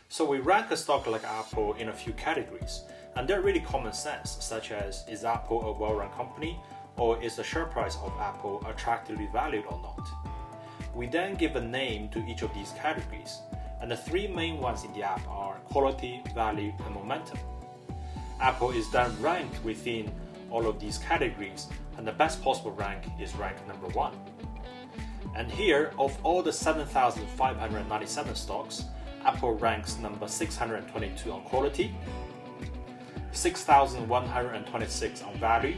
So we rank a stock like Apple in a few categories, and they're really common sense, such as is Apple a well-run company, or is the share price of Apple attractively valued or not. We then give a name to each of these categories, and the three main ones in the app are quality, value, and momentum. Apple is then ranked within all of these categories, and the best possible rank is rank number 1. And here, of all the 7,597 stocks, Apple ranks number 622 on quality, 6,126 on value,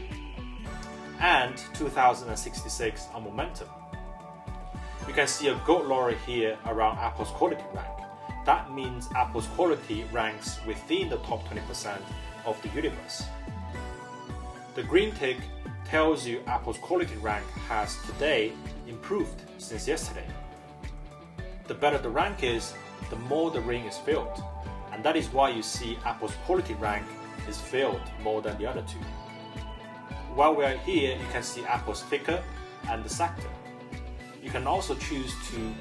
and 2,066 on momentum. You can see a gold laurel here around Apple's quality rank. That means Apple's quality ranks within the top 20% of the universe. The green tick tells you Apple's quality rank has today improved since yesterday. The better the rank is, the more the ring is filled, and that is why you see Apple's quality rank is filled more than the other two. While we are here, you can see Apple's ticker and the sector. You can also choose to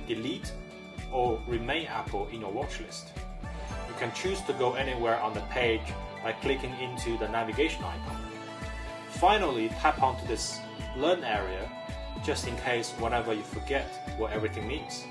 delete or remain Apple in your watch list. You can choose to go anywhere on the page by clicking into the navigation icon. Finally, tap onto this Learn area just in case whenever you forget what everything means.